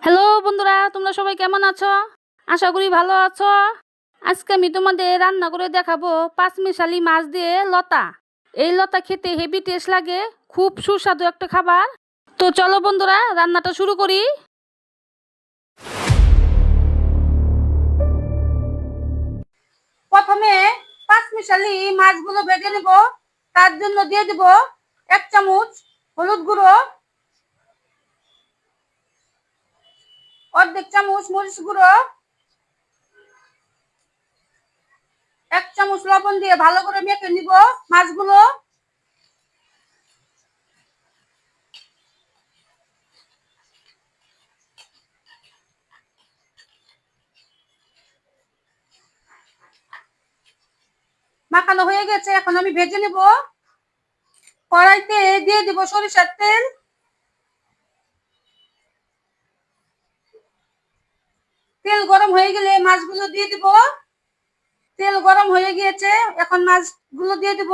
Hello বন্ধুরা, তোমরা সবাই কেমন আছো? আশা করি ভালো আছো। আজকে আমি তোমাদের রান্না করে দেখাবো পাঁচমিশালি মাছ দিয়ে লতা। এই লতা খেতে হেভি টেস্ট লাগে, খুব সুস্বাদু একটা খাবার। তো চলো বন্ধুরা, রান্নাটা শুরু করি। প্রথমে পাঁচমিশালি মাছগুলো ভেজে নেব। তার জন্য দিয়ে দেব 1 চামচ হলুদ গুঁড়ো, অর্ধেক চামচ মরিচ গুঁড়ো, 1 চামচ লবণ দিয়ে ভালো করে মেখে নিব মাছগুলো। মাখানো হয়ে গেছে, এখন আমি ভেজে নেব। কড়াইতে দিয়ে দিব সরিষার তেল। তেল গরম হয়ে গেলে মাছগুলো দিয়ে দিব। তেল গরম হয়ে গিয়েছে, এখন মাছগুলো দিয়ে দিব।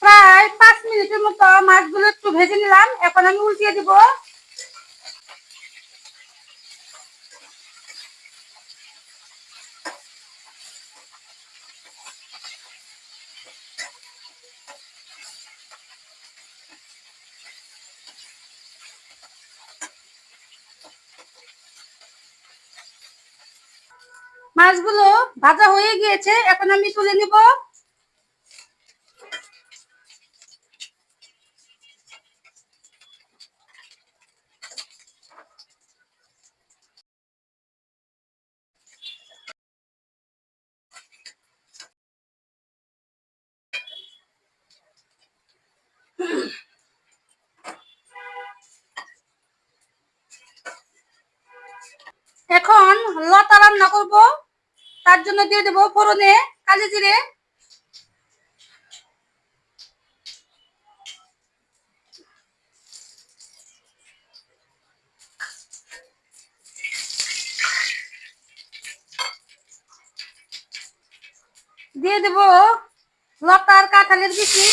প্রায় 5 মিনিটের মতো মাছগুলো একটু ভেজে নিলাম, এখন আমি উল্টিয়ে দিব। মাছগুলো ভাজা হয়ে গিয়েছে, এখন আমি তুলে নিব। এখন লতা রান্না করব, তার জন্য দিয়ে দেব ফোড়নে কালো জিরে, দিয়ে দেব লতার কাঁঠালের বিচি,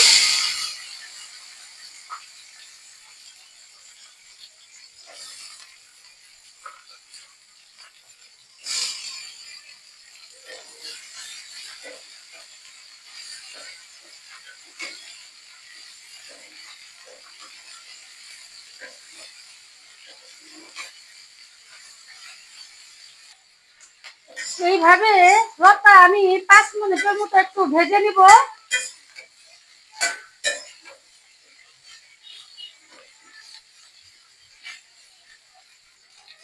এইভাবে লতা আমি 5 মিনিটের মতো একটু ভেজে নিব।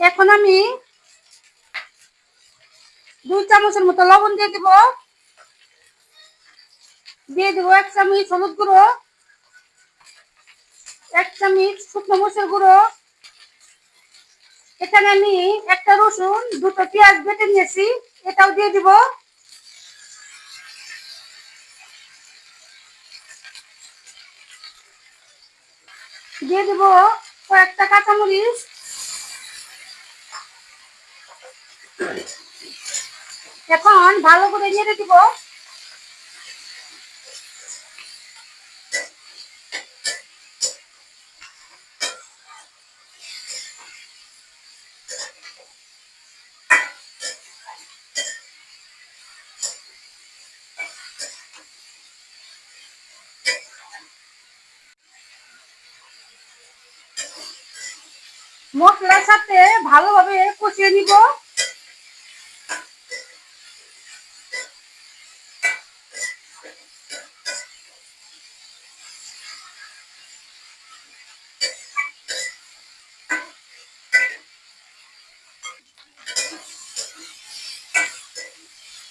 এখন আমি 2 চামচের মতো লবণ দিয়ে দিব। দিয়ে দেবো 1 চামচ হলুদ গুঁড়ো, 1 চামচ শুকনো মরিচের গুঁড়ো। এখানে আমি একটা রসুন, 2টো পেঁয়াজ বেটে নিয়েছি, এটাও দিয়ে দিব। দিয়ে দিব কয়েকটা কাঁচামরিচ। এখন ভালো করে নেড়ে দিব। মশলার সাথে ভালোভাবে কষিয়ে নিব।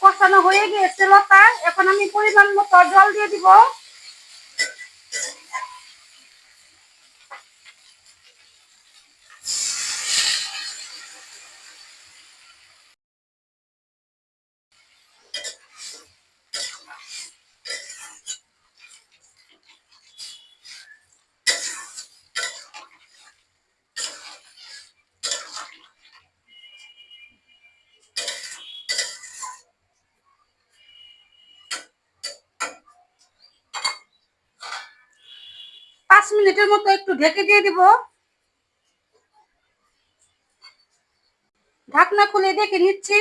কষানো হয়ে গিয়েছে লতা, এখন আমি পরিমাণ মতো জল দিয়ে দিব। মিনিটের মতো একটু ঢেকে দিয়ে দিব। ঢাকনা খুলে দেখে নিচ্ছি।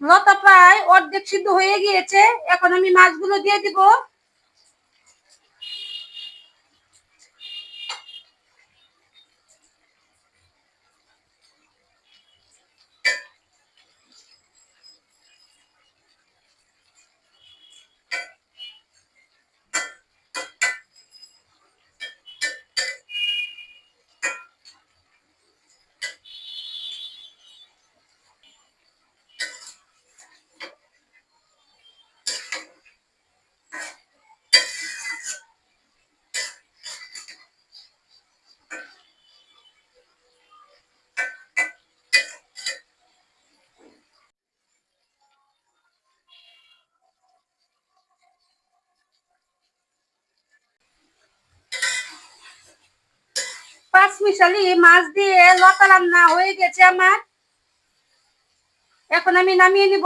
লতা প্রায় অর্ধেক সিদ্ধ হয়ে গিয়েছে, এখন আমি মাছগুলো দিয়ে দিব। পাঁচ মিশালি মাছ দিয়ে লতা রান্না হয়ে গেছে আমার। এখন আমি নামিয়ে নিব।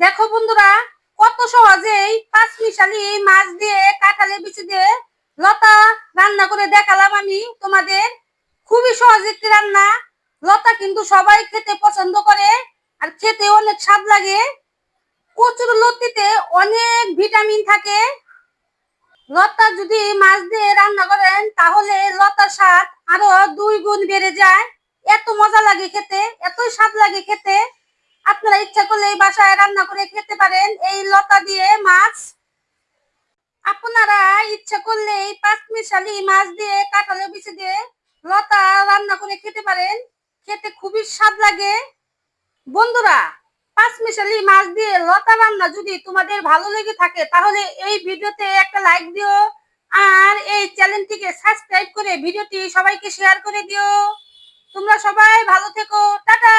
দেখো বন্ধুরা, কত সহজেই পাঁচ মিশালি মাছ দিয়ে কাঁঠালের বিচি দিয়ে লতা রান্না করে দেখালাম আমি তোমাদের। খুবই সহজ একটি রান্না। লতা কিন্তু সবাই খেতে পছন্দ করে, আর খেতে অনেক স্বাদ লাগে। কচুর লতিতে অনেক ভিটামিন থাকে। লতা যদি মাছ দিয়ে রান্না করেন তাহলে লতার স্বাদ আরো 2 গুণ বেড়ে যায়। এত মজা লাগে খেতে, এতই স্বাদ লাগে খেতে। আপনারা ইচ্ছা করলে বাসায় রান্না করে খেতে পারেন এই লতা দিয়ে মাছ। আপনারা ইচ্ছা করলে পাঁচ মিশালি মাছ দিয়ে কাঁঠালের বিচি দিয়ে লতা রান্না করে খেতে পারেন, খেতে খুবই স্বাদ লাগে। বন্ধুরা, পাঁচ মিশালি মাছ দিয়ে লতা রান্না যদি তোমাদের ভালো লেগে থাকে তাহলে এই ভিডিওতে একটা লাইক দিও, আর এই চ্যানেলটিকে সাবস্ক্রাইব করে ভিডিওটি সবাইকে শেয়ার করে দিও। তোমরা সবাই ভালো থেকো, টাটা।